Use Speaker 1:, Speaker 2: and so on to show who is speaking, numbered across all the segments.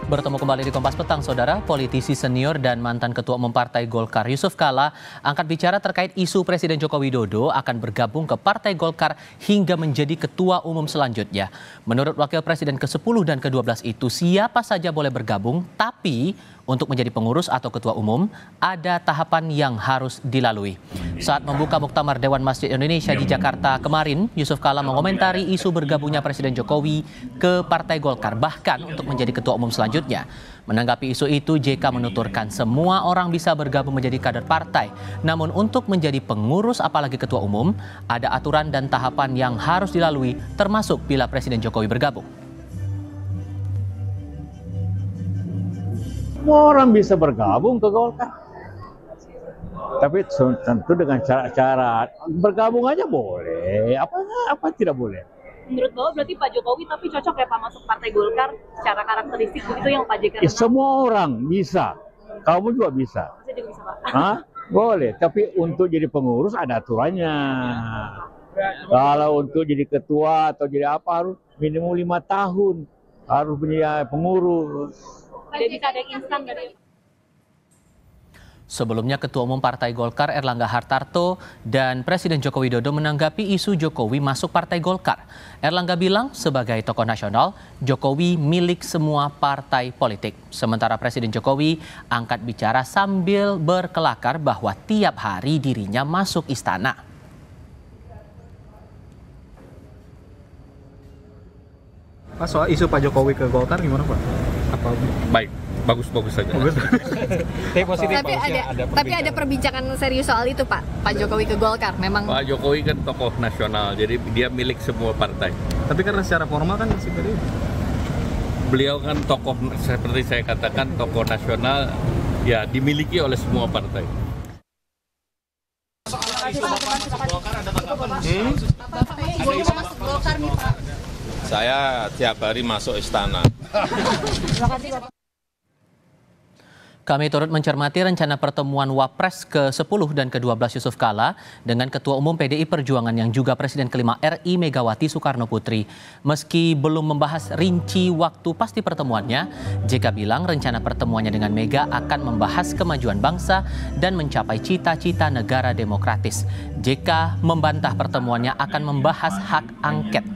Speaker 1: Bertemu kembali di Kompas Petang, Saudara. Politisi senior dan mantan Ketua Umum Partai Golkar Yusuf Kala angkat bicara terkait isu Presiden Joko Widodo akan bergabung ke Partai Golkar hingga menjadi Ketua Umum selanjutnya. Menurut Wakil Presiden ke-10 dan ke-12 itu, siapa saja boleh bergabung, tapi untuk menjadi pengurus atau ketua umum, ada tahapan yang harus dilalui. Saat membuka Muktamar Dewan Masjid Indonesia di Jakarta kemarin, Yusuf Kala mengomentari isu bergabungnya Presiden Jokowi ke Partai Golkar, bahkan untuk menjadi ketua umum selanjutnya. Menanggapi isu itu, JK menuturkan semua orang bisa bergabung menjadi kader partai. Namun untuk menjadi pengurus apalagi ketua umum, ada aturan dan tahapan yang harus dilalui, termasuk bila Presiden Jokowi bergabung.
Speaker 2: Semua orang bisa bergabung ke Golkar, tapi tentu dengan cara-cara bergabung aja boleh, apa tidak boleh.
Speaker 3: Menurut Bapak berarti Pak Jokowi tapi cocok ya Pak masuk Partai Golkar secara karakteristik begitu yang Pak JK
Speaker 2: Ya, semua orang bisa, kamu juga bisa.
Speaker 3: Saya juga bisa Pak.
Speaker 2: Hah? Boleh, tapi untuk jadi pengurus ada aturannya. Kalau untuk jadi ketua atau jadi apa harus minimum 5 tahun, harus punya pengurus.
Speaker 3: Tidak bisa ada instan dari.
Speaker 1: Sebelumnya, Ketua Umum Partai Golkar Erlangga Hartarto dan Presiden Joko Widodo menanggapi isu Jokowi masuk Partai Golkar. Erlangga bilang sebagai tokoh nasional, Jokowi milik semua partai politik. Sementara Presiden Jokowi angkat bicara sambil berkelakar bahwa tiap hari dirinya masuk istana.
Speaker 4: Pak, soal isu Pak Jokowi ke Golkar gimana Pak? Apa
Speaker 5: baik, bagus saja.
Speaker 6: Tapi ada perbincangan serius soal itu Pak Jokowi ke Golkar memang.
Speaker 5: Pak Jokowi kan tokoh nasional, jadi dia milik semua partai.
Speaker 4: Tapi karena secara formal kan seperti itu.
Speaker 5: Beliau kan tokoh, seperti saya katakan, tokoh nasional, ya dimiliki oleh semua partai.
Speaker 7: Saya tiap hari masuk istana.
Speaker 1: Kami turut mencermati rencana pertemuan Wapres ke-10 dan ke-12 Yusuf Kala dengan Ketua Umum PDI Perjuangan yang juga Presiden kelima RI Megawati Soekarno Putri. Meski belum membahas rinci waktu pasti pertemuannya, JK bilang rencana pertemuannya dengan Mega akan membahas kemajuan bangsa dan mencapai cita-cita negara demokratis. JK membantah pertemuannya akan membahas hak angket.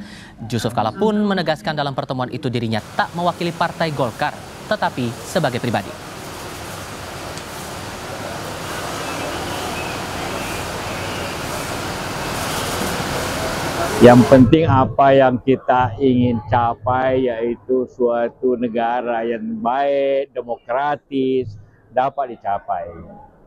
Speaker 1: Yusuf Kala pun menegaskan dalam pertemuan itu dirinya tak mewakili Partai Golkar, tetapi sebagai pribadi.
Speaker 2: Yang penting apa yang kita ingin capai yaitu suatu negara yang baik, demokratis, dapat dicapai.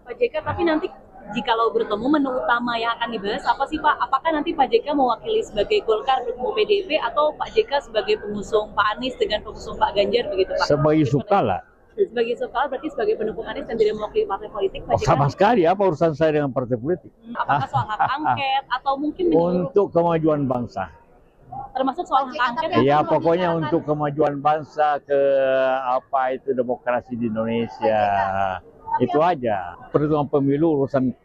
Speaker 3: Pak JK, tapi nanti jikalau bertemu menu utama yang akan dibahas apa sih Pak? Apakah nanti Pak JK mewakili sebagai Golkar bertemu PDIP atau Pak JK sebagai pengusung Pak Anies dengan pengusung Pak Ganjar begitu Pak?
Speaker 2: Sebagai suka lah.
Speaker 3: Sebagai Kala berarti sebagai pendukung Anies dan tidak mewakili partai politik Pak JK?
Speaker 2: Sama sekali, apa urusan saya dengan partai politik?
Speaker 3: Apakah soal hak angket atau mungkin
Speaker 2: untuk kemajuan bangsa?
Speaker 3: Termasuk soal hak angket?
Speaker 2: Ya pokoknya untuk kemajuan bangsa, ke apa itu demokrasi di Indonesia, itu aja. Perhitungan pemilu urusan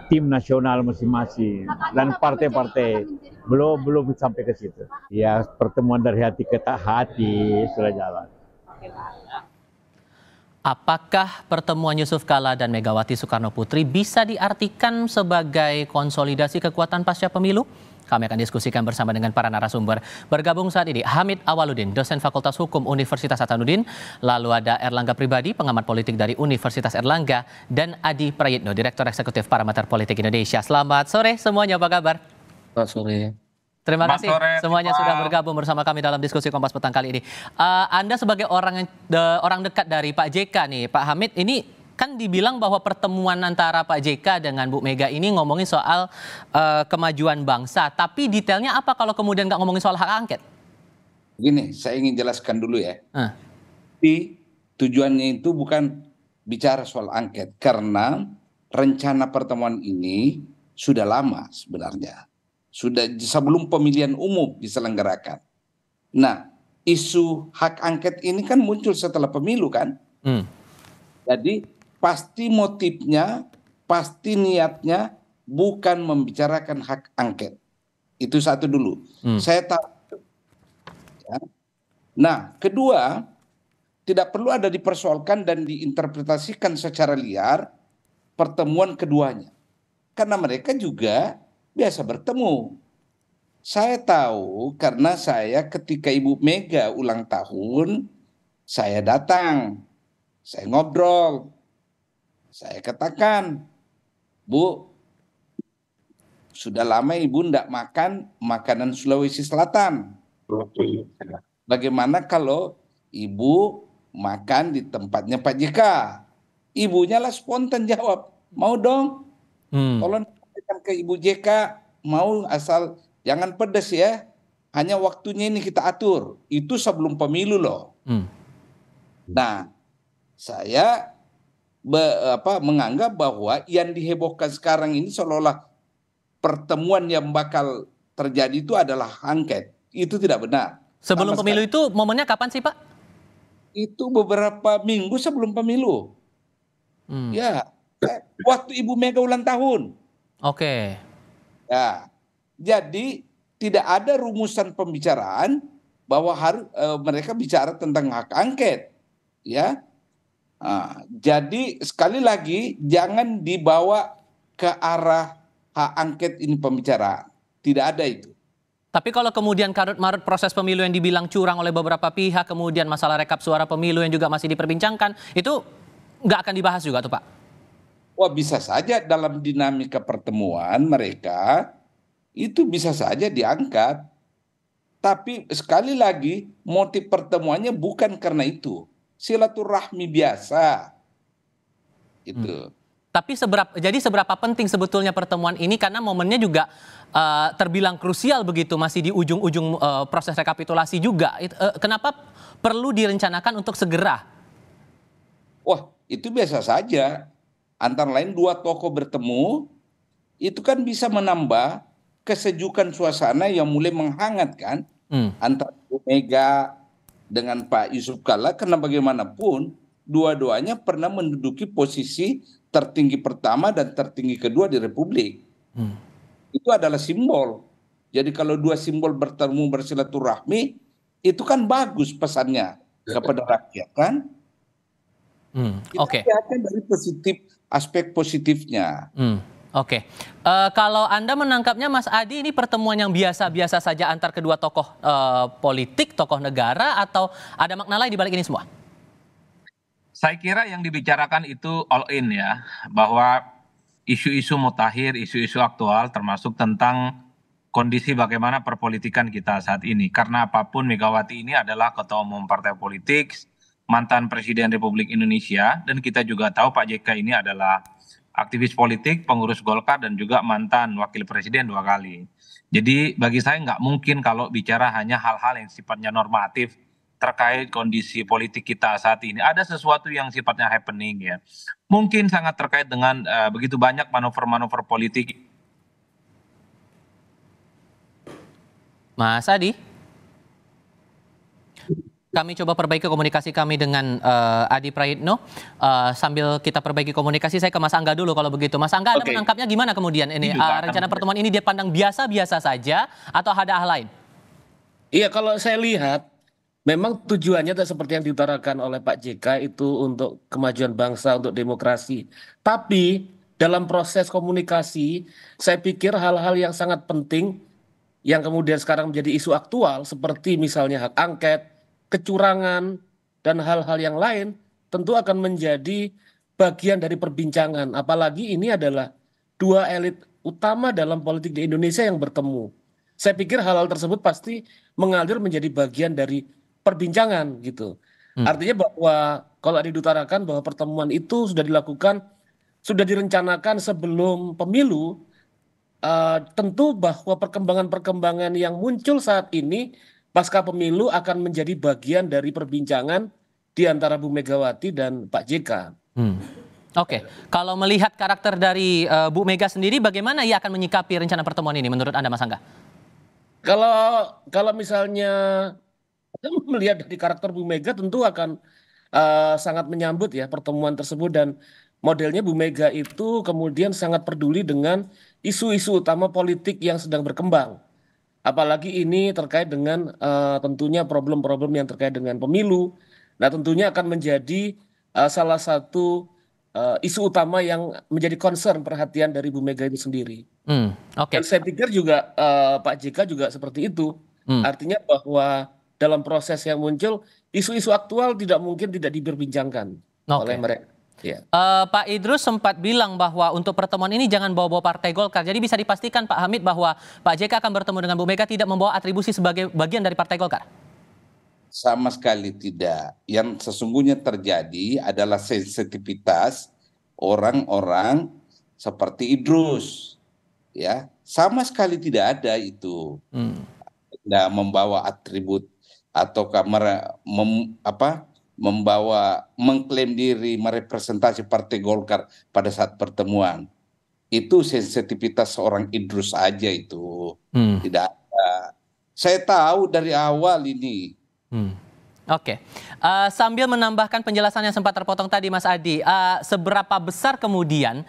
Speaker 2: tim nasional masing-masing dan partai-partai belum sampai ke situ. Ya pertemuan dari hati ke hati sudah jalan.
Speaker 1: Apakah pertemuan Yusuf Kala dan Megawati Soekarno Putri bisa diartikan sebagai konsolidasi kekuatan pasca pemilu? Kami akan diskusikan bersama dengan para narasumber. Bergabung saat ini Hamid Awaludin, dosen Fakultas Hukum Universitas Hasanuddin. Lalu ada Erlangga Pribadi, pengamat politik dari Universitas Erlangga. Dan Adi Prayitno, Direktur Eksekutif Parameter Politik Indonesia. Selamat sore semuanya, apa kabar?
Speaker 7: Selamat sore.
Speaker 1: Terima kasih semuanya sudah bergabung bersama kami dalam diskusi Kompas Petang kali ini. Anda sebagai orang dekat dari Pak JK nih, Pak Hamid, ini kan dibilang bahwa pertemuan antara Pak JK dengan Bu Mega ini ngomongin soal kemajuan bangsa. Tapi detailnya apa kalau kemudian nggak ngomongin soal hak angket?
Speaker 8: Begini, saya ingin jelaskan dulu ya. Tapi tujuannya itu bukan bicara soal angket. Karena rencana pertemuan ini sudah lama sebenarnya. Sudah sebelum pemilihan umum diselenggarakan. Nah, isu hak angket ini kan muncul setelah pemilu kan? Jadi pasti motifnya, pasti niatnya bukan membicarakan hak angket. Itu satu dulu. Saya tahu ya, Nah, kedua, tidak perlu ada dipersoalkan dan diinterpretasikan secara liar pertemuan keduanya. Karena mereka juga biasa bertemu. Saya tahu karena saya ketika Ibu Mega ulang tahun, saya datang, saya ngobrol, saya katakan, Bu, sudah lama Ibu tidak makan makanan Sulawesi Selatan. Bagaimana kalau Ibu makan di tempatnya Pak JK? Ibunya lah spontan jawab, mau dong. Tolong sampaikan ke Ibu JK, mau asal jangan pedas ya. Hanya waktunya ini kita atur. Itu sebelum pemilu loh. Nah, saya menganggap bahwa yang dihebohkan sekarang ini seolah-olah pertemuan yang bakal terjadi itu adalah angket. Itu tidak benar.
Speaker 1: Sebelum pemilu itu momennya kapan sih Pak?
Speaker 8: Itu beberapa minggu sebelum pemilu. Ya, waktu Ibu Mega ulang tahun.
Speaker 1: Oke.
Speaker 8: Ya, jadi tidak ada rumusan pembicaraan bahwa mereka bicara tentang hak angket. Ya, jadi sekali lagi jangan dibawa ke arah hak angket ini pembicaraan. Tidak ada itu.
Speaker 1: Tapi kalau kemudian karut-marut proses pemilu yang dibilang curang oleh beberapa pihak, kemudian masalah rekap suara pemilu yang juga masih diperbincangkan, itu nggak akan dibahas juga tuh Pak?
Speaker 8: Wah, bisa saja dalam dinamika pertemuan mereka itu bisa saja diangkat. Tapi sekali lagi motif pertemuannya bukan karena itu. Silaturahmi biasa. Itu.
Speaker 1: Tapi seberapa penting sebetulnya pertemuan ini, karena momennya juga terbilang krusial begitu, masih di ujung-ujung proses rekapitulasi juga. Kenapa perlu direncanakan untuk segera?
Speaker 8: Wah, itu biasa saja. Antara lain dua tokoh bertemu, itu kan bisa menambah kesejukan suasana yang mulai menghangat kan, antara Bu Mega dengan Pak Yusuf Kalla, karena bagaimanapun dua-duanya pernah menduduki posisi tertinggi pertama dan tertinggi kedua di Republik. Itu adalah simbol. Jadi kalau dua simbol bertemu bersilaturahmi, itu kan bagus pesannya kepada rakyat kan. Kita lihatkan dari aspek positifnya.
Speaker 1: Oke. Kalau Anda menangkapnya Mas Adi, ini pertemuan yang biasa-biasa saja antar kedua tokoh politik, tokoh negara, atau ada makna lain di balik ini semua?
Speaker 7: Saya kira yang dibicarakan itu all in ya, bahwa isu-isu mutakhir, isu-isu aktual termasuk tentang kondisi bagaimana perpolitikan kita saat ini. Karena apapun Megawati ini adalah ketua umum partai politik, mantan Presiden Republik Indonesia, dan kita juga tahu Pak JK ini adalah aktivis politik, pengurus Golkar, dan juga mantan wakil presiden 2 kali. Jadi bagi saya nggak mungkin kalau bicara hanya hal-hal yang sifatnya normatif terkait kondisi politik kita saat ini. Ada sesuatu yang sifatnya happening ya. Mungkin sangat terkait dengan begitu banyak manuver-manuver politik.
Speaker 1: Mas Adi? Kami coba perbaiki komunikasi kami dengan Adi Praitno. Sambil kita perbaiki komunikasi, saya ke Mas Angga dulu kalau begitu. Mas Angga, Anda menangkapnya gimana kemudian ini? Rencana pertemuan ini dia pandang biasa-biasa saja atau ada hal lain?
Speaker 9: Iya, kalau saya lihat memang tujuannya seperti yang diutarakan oleh Pak JK itu untuk kemajuan bangsa, untuk demokrasi. Tapi dalam proses komunikasi, saya pikir hal-hal yang sangat penting yang kemudian sekarang menjadi isu aktual seperti misalnya hak angket, kecurangan, dan hal-hal yang lain tentu akan menjadi bagian dari perbincangan. Apalagi ini adalah dua elit utama dalam politik di Indonesia yang bertemu. Saya pikir hal-hal tersebut pasti mengalir menjadi bagian dari perbincangan gitu. Artinya bahwa kalau diutarakan bahwa pertemuan itu sudah dilakukan, sudah direncanakan sebelum pemilu, tentu bahwa perkembangan-perkembangan yang muncul saat ini pasca pemilu akan menjadi bagian dari perbincangan di antara Bu Megawati dan Pak JK.
Speaker 1: Oke, kalau melihat karakter dari Bu Mega sendiri, bagaimana ia akan menyikapi rencana pertemuan ini menurut Anda, Mas Angga?
Speaker 9: Kalau misalnya melihat dari karakter Bu Mega tentu akan sangat menyambut ya pertemuan tersebut, dan modelnya Bu Mega itu kemudian sangat peduli dengan isu-isu utama politik yang sedang berkembang. Apalagi ini terkait dengan tentunya problem-problem yang terkait dengan pemilu. Nah, tentunya akan menjadi salah satu isu utama yang menjadi concern perhatian dari Bu Mega itu sendiri.
Speaker 1: Oke.
Speaker 9: Dan saya pikir juga Pak JK juga seperti itu. Artinya bahwa dalam proses yang muncul, isu-isu aktual tidak mungkin tidak diperbincangkan oleh mereka. Ya.
Speaker 1: Pak Idrus sempat bilang bahwa untuk pertemuan ini jangan bawa-bawa Partai Golkar. Jadi bisa dipastikan Pak Hamid bahwa Pak JK akan bertemu dengan Bu Mega tidak membawa atribusi sebagai bagian dari Partai Golkar?
Speaker 8: Sama sekali tidak. Yang sesungguhnya terjadi adalah sensitivitas orang-orang seperti Idrus. Ya, sama sekali tidak ada itu. Tidak membawa atribut ataukah membawa mengklaim diri merepresentasi Partai Golkar pada saat pertemuan. Itu sensitivitas seorang Idrus aja itu. Tidak ada. Saya tahu dari awal ini.
Speaker 1: Oke. Sambil menambahkan penjelasan yang sempat terpotong tadi Mas Adi, seberapa besar kemudian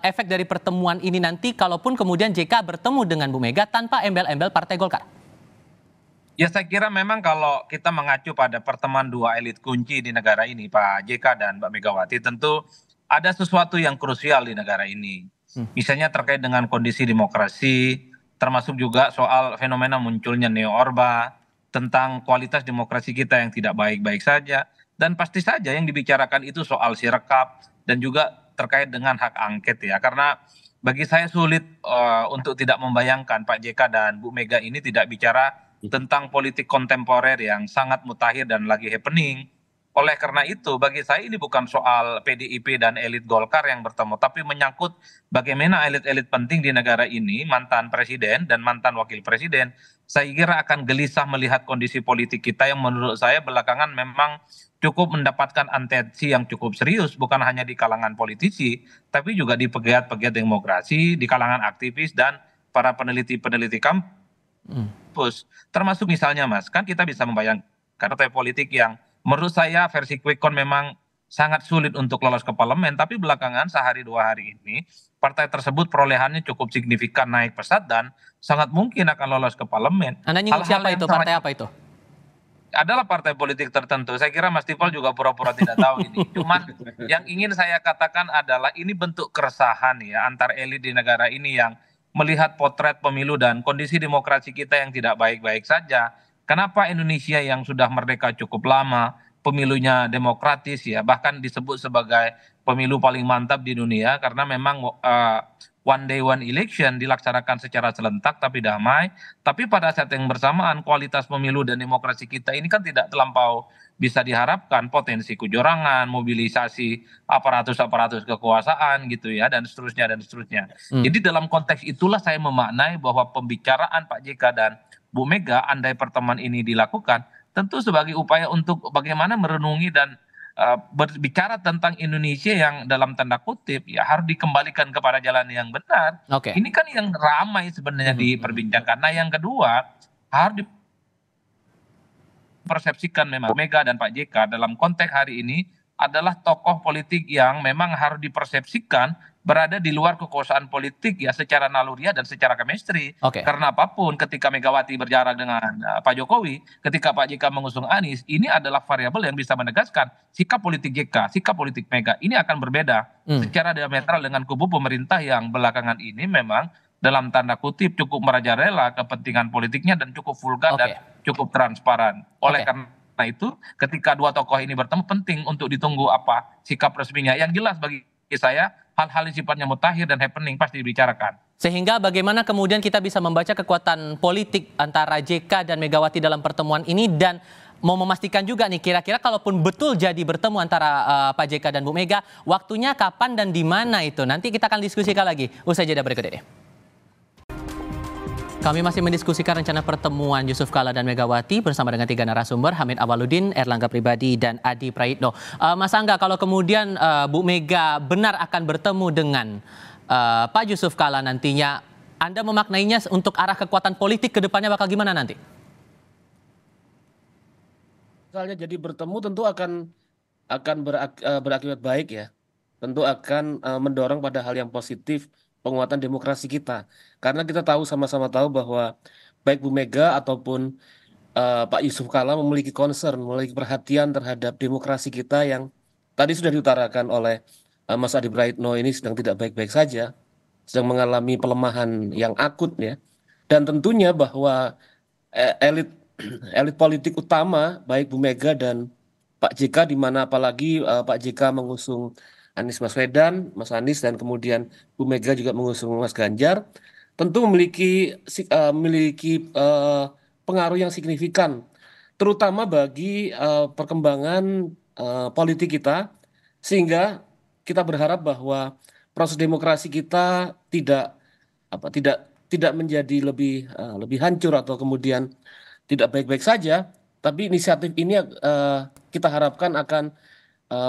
Speaker 1: efek dari pertemuan ini nanti kalaupun kemudian JK bertemu dengan Bu Mega tanpa embel-embel Partai Golkar?
Speaker 7: Ya saya kira memang kalau kita mengacu pada pertemuan dua elit kunci di negara ini, Pak JK dan Mbak Megawati, tentu ada sesuatu yang krusial di negara ini. Misalnya terkait dengan kondisi demokrasi, termasuk juga soal fenomena munculnya neo-orba, tentang kualitas demokrasi kita yang tidak baik-baik saja. Dan pasti saja yang dibicarakan itu soal sirekap dan juga terkait dengan hak angket ya. Karena bagi saya sulit untuk tidak membayangkan Pak JK dan Bu Mega ini tidak bicara tentang politik kontemporer yang sangat mutakhir dan lagi happening. Oleh karena itu, bagi saya ini bukan soal PDIP dan elit Golkar yang bertemu, tapi menyangkut bagaimana elit-elit penting di negara ini, mantan presiden dan mantan wakil presiden, saya kira akan gelisah melihat kondisi politik kita yang menurut saya belakangan memang cukup mendapatkan atensi yang cukup serius, bukan hanya di kalangan politisi, tapi juga di pegiat-pegiat demokrasi, di kalangan aktivis dan para peneliti-peneliti kampus. Termasuk misalnya Mas, kan kita bisa membayangkan partai politik yang menurut saya versi quick count memang sangat sulit untuk lolos ke parlemen, tapi belakangan sehari dua hari ini partai tersebut perolehannya cukup signifikan naik pesat dan sangat mungkin akan lolos ke parlemen.
Speaker 1: Anda nyinggung siapa itu? Partai apa itu?
Speaker 7: Adalah partai politik tertentu. Saya kira Mas Tifal juga pura-pura tidak tahu ini. Cuman yang ingin saya katakan adalah ini bentuk keresahan ya antar elit di negara ini yang melihat potret pemilu dan kondisi demokrasi kita yang tidak baik-baik saja. Kenapa Indonesia yang sudah merdeka cukup lama, pemilunya demokratis ya, bahkan disebut sebagai pemilu paling mantap di dunia karena memang one day one election dilaksanakan secara serentak tapi damai. Tapi pada saat yang bersamaan kualitas pemilu dan demokrasi kita ini kan tidak terlampau bisa diharapkan, potensi kecurangan, mobilisasi aparatus-aparatus kekuasaan gitu ya dan seterusnya dan seterusnya. Jadi dalam konteks itulah saya memaknai bahwa pembicaraan Pak JK dan Bu Mega andai pertemuan ini dilakukan tentu sebagai upaya untuk bagaimana merenungi dan berbicara tentang Indonesia yang dalam tanda kutip ya harus dikembalikan kepada jalan yang benar. Ini kan yang ramai sebenarnya diperbincangkan. Nah yang kedua harus dipersepsikan memang Mega dan Pak JK dalam konteks hari ini adalah tokoh politik yang memang harus dipersepsikan berada di luar kekuasaan politik ya secara naluriah dan secara chemistry. Karena apapun ketika Megawati berjarak dengan Pak Jokowi, ketika Pak JK mengusung Anies, ini adalah variabel yang bisa menegaskan sikap politik JK, sikap politik Mega ini akan berbeda secara diametral dengan kubu pemerintah yang belakangan ini memang dalam tanda kutip cukup merajalela kepentingan politiknya dan cukup vulgar dan cukup transparan. Oleh karena itu ketika dua tokoh ini bertemu penting untuk ditunggu apa sikap resminya. Yang jelas bagi saya hal-hal yang sifatnya mutakhir dan happening pasti dibicarakan.
Speaker 1: Sehingga bagaimana kemudian kita bisa membaca kekuatan politik antara JK dan Megawati dalam pertemuan ini dan mau memastikan juga nih kira-kira kalaupun betul jadi bertemu antara Pak JK dan Bu Mega, waktunya kapan dan di mana itu? Nanti kita akan diskusikan lagi usai jeda berikut ini. Kami masih mendiskusikan rencana pertemuan Yusuf Kala dan Megawati bersama dengan tiga narasumber, Hamid Awaludin, Erlangga Pribadi, dan Adi Praitno. Mas Angga, kalau kemudian Bu Mega benar akan bertemu dengan Pak Yusuf Kala nantinya, Anda memaknainya untuk arah kekuatan politik ke depannya bakal gimana nanti?
Speaker 9: Misalnya jadi bertemu tentu akan berakibat baik ya. Tentu akan mendorong pada hal yang positif penguatan demokrasi kita. Karena kita tahu sama-sama tahu bahwa baik Bu Mega ataupun Pak Yusuf Kalla memiliki concern, memiliki perhatian terhadap demokrasi kita yang tadi sudah diutarakan oleh Mas Adi Praitno ini sedang tidak baik-baik saja, sedang mengalami pelemahan yang akut ya. Dan tentunya bahwa elit elit politik utama baik Bu Mega dan Pak JK, di mana apalagi Pak JK mengusung Anies Baswedan, Mas Anies, dan kemudian Bu Mega juga mengusung Mas Ganjar, tentu memiliki pengaruh yang signifikan, terutama bagi perkembangan politik kita, sehingga kita berharap bahwa proses demokrasi kita tidak menjadi lebih hancur atau kemudian tidak baik-baik saja, tapi inisiatif ini kita harapkan akan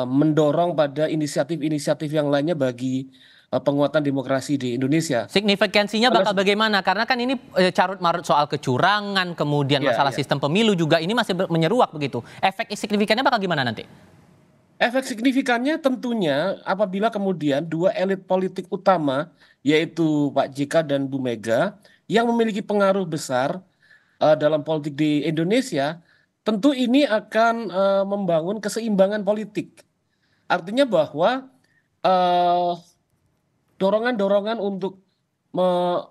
Speaker 9: mendorong pada inisiatif-inisiatif yang lainnya bagi penguatan demokrasi di Indonesia.
Speaker 1: Signifikansinya bakal bagaimana? Karena kan ini carut-marut soal kecurangan, kemudian masalah sistem pemilu juga ini masih menyeruak begitu. Efek signifikannya bakal gimana nanti?
Speaker 9: Efek signifikannya tentunya apabila kemudian dua elit politik utama, yaitu Pak JK dan Bu Mega, yang memiliki pengaruh besar dalam politik di Indonesia, tentu ini akan membangun keseimbangan politik. Artinya bahwa dorongan-dorongan untuk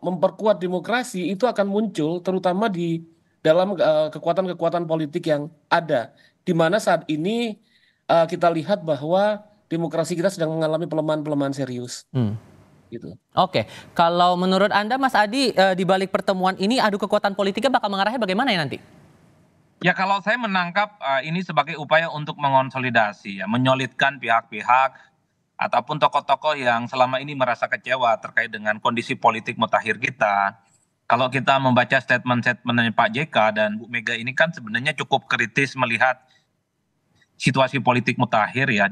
Speaker 9: memperkuat demokrasi itu akan muncul terutama di dalam kekuatan-kekuatan politik yang ada, di mana saat ini kita lihat bahwa demokrasi kita sedang mengalami pelemahan-pelemahan serius. Gitu.
Speaker 1: Oke, kalau menurut Anda Mas Adi, di balik pertemuan ini adu kekuatan politiknya bakal mengarahnya bagaimana ya nanti?
Speaker 7: Ya kalau saya menangkap ini sebagai upaya untuk mengonsolidasi, ya, menyolidkan pihak-pihak ataupun tokoh-tokoh yang selama ini merasa kecewa terkait dengan kondisi politik mutakhir kita. Kalau kita membaca statement-statementnya Pak JK dan Bu Mega ini kan sebenarnya cukup kritis melihat situasi politik mutakhir ya,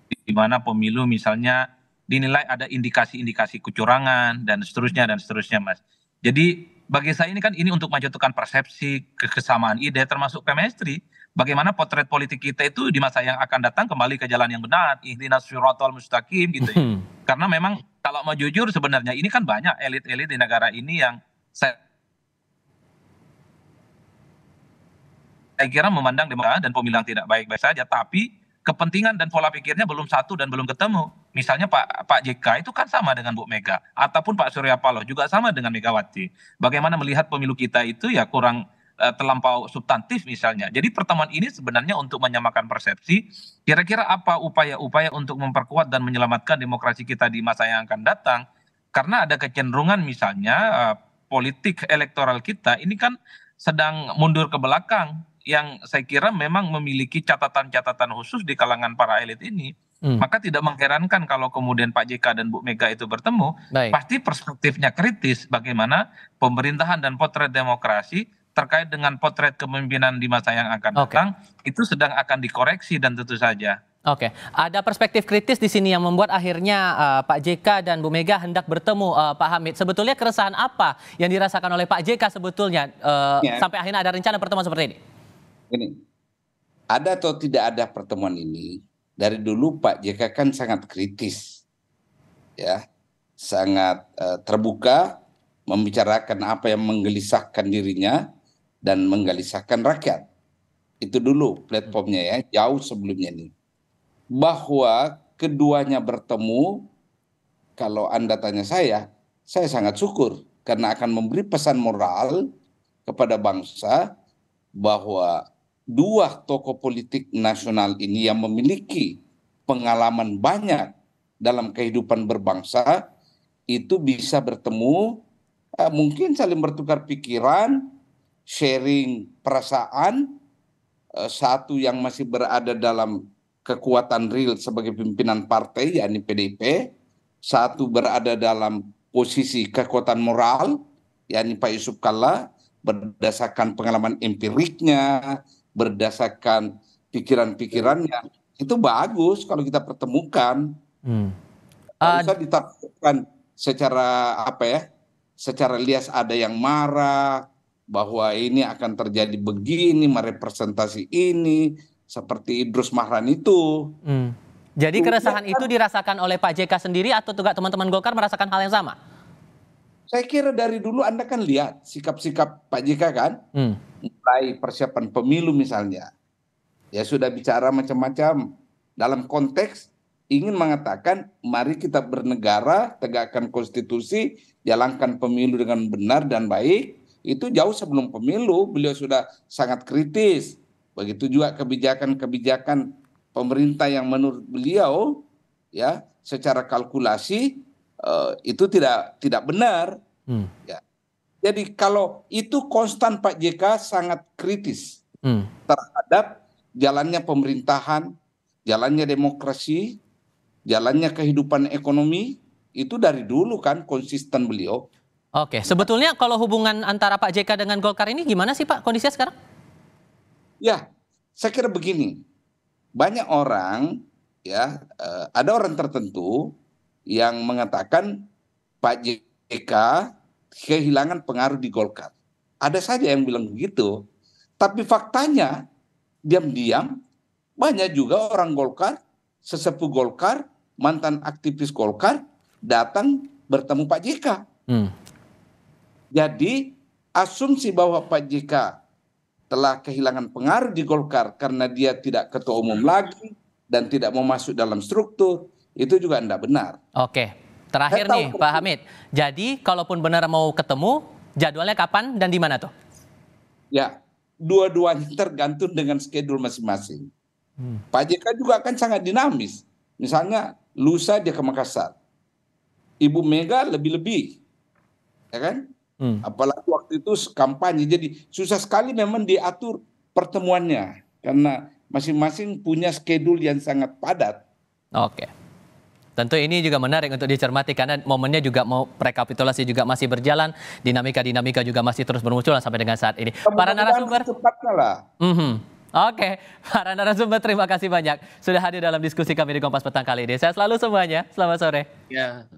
Speaker 7: di mana pemilu misalnya dinilai ada indikasi-indikasi kecurangan dan seterusnya Mas. Jadi bagi saya ini untuk menjatuhkan persepsi kesamaan ide termasuk chemistry. Bagaimana potret politik kita itu di masa yang akan datang kembali ke jalan yang benar, ihdinas siratal mustaqim gitu ya. Karena memang kalau mau jujur sebenarnya ini kan banyak elit-elit di negara ini yang saya kira memandang demokrasi dan pemilihan tidak baik-baik saja, tapi kepentingan dan pola pikirnya belum satu dan belum ketemu. Misalnya Pak JK itu kan sama dengan Bu Mega, ataupun Pak Surya Paloh juga sama dengan Megawati. Bagaimana melihat pemilu kita itu ya kurang terlampau substantif misalnya. Jadi pertemuan ini sebenarnya untuk menyamakan persepsi, kira-kira apa upaya-upaya untuk memperkuat dan menyelamatkan demokrasi kita di masa yang akan datang. Karena ada kecenderungan misalnya politik elektoral kita ini kan sedang mundur ke belakang, yang saya kira memang memiliki catatan-catatan khusus di kalangan para elit ini. Maka tidak mengherankan kalau kemudian Pak JK dan Bu Mega itu bertemu, pasti perspektifnya kritis bagaimana pemerintahan dan potret demokrasi terkait dengan potret kepemimpinan di masa yang akan datang itu sedang akan dikoreksi dan tentu saja.
Speaker 1: Oke, ada perspektif kritis di sini yang membuat akhirnya Pak JK dan Bu Mega hendak bertemu, Pak Hamid. Sebetulnya keresahan apa yang dirasakan oleh Pak JK sebetulnya sampai akhirnya ada rencana pertemuan seperti ini?
Speaker 8: Ini ada atau tidak ada pertemuan ini, dari dulu Pak JK kan sangat kritis, ya, sangat terbuka membicarakan apa yang menggelisahkan dirinya dan menggelisahkan rakyat. Itu dulu platformnya ya, jauh sebelumnya ini. Bahwa keduanya bertemu, kalau Anda tanya saya sangat syukur karena akan memberi pesan moral kepada bangsa bahwa dua tokoh politik nasional ini yang memiliki pengalaman banyak dalam kehidupan berbangsa itu bisa bertemu, mungkin saling bertukar pikiran, sharing perasaan, satu yang masih berada dalam kekuatan real sebagai pimpinan partai yakni PDIP, satu berada dalam posisi kekuatan moral yakni Pak Yusuf Kalla, berdasarkan pengalaman empiriknya, berdasarkan pikiran-pikirannya. Itu bagus kalau kita pertemukan. Bisa ditakutkan secara secara lias ada yang marah bahwa ini akan terjadi begini, merepresentasi ini, seperti Idrus Marhan itu.
Speaker 1: Jadi keresahan itu dirasakan oleh Pak JK sendiri atau juga teman-teman Golkar merasakan hal yang sama?
Speaker 8: Saya kira dari dulu Anda kan lihat sikap-sikap Pak JK kan, mulai persiapan pemilu misalnya, ya sudah bicara macam-macam dalam konteks ingin mengatakan mari kita bernegara, tegakkan konstitusi, jalankan pemilu dengan benar dan baik. Itu jauh sebelum pemilu beliau sudah sangat kritis. Begitu juga kebijakan-kebijakan pemerintah yang menurut beliau ya secara kalkulasi itu tidak benar. Ya. Jadi kalau itu konstan Pak JK sangat kritis terhadap jalannya pemerintahan, jalannya demokrasi, jalannya kehidupan ekonomi, itu dari dulu kan konsisten beliau.
Speaker 1: Oke, sebetulnya kalau hubungan antara Pak JK dengan Golkar ini gimana sih Pak kondisinya sekarang?
Speaker 8: Ya, saya kira begini, banyak orang ya ada orang tertentu yang mengatakan Pak JK kehilangan pengaruh di Golkar. Ada saja yang bilang begitu, tapi faktanya diam-diam banyak juga orang Golkar, sesepuh Golkar, mantan aktivis Golkar datang bertemu Pak JK. Jadi asumsi bahwa Pak JK telah kehilangan pengaruh di Golkar karena dia tidak ketua umum lagi dan tidak mau masuk dalam struktur, itu juga tidak benar.
Speaker 1: Oke, terakhir nih Pak Hamid. Jadi kalaupun benar mau ketemu, jadwalnya kapan dan di mana tuh?
Speaker 8: Ya, dua-duanya tergantung dengan schedule masing-masing. Pak JK juga kan sangat dinamis. Misalnya lusa dia ke Makassar, Ibu Mega lebih-lebih, ya kan? Apalagi waktu itu kampanye, jadi susah sekali memang diatur pertemuannya karena masing-masing punya schedule yang sangat padat.
Speaker 1: Oke. Tentu ini juga menarik untuk dicermati karena momennya juga mau rekapitulasi juga masih berjalan, dinamika juga masih terus bermunculan sampai dengan saat ini. Para narasumber,
Speaker 8: cepatnya lah.
Speaker 1: Oke, para narasumber terima kasih banyak sudah hadir dalam diskusi kami di Kompas Petang kali ini. Sehat selalu semuanya. Selamat sore.
Speaker 9: Ya.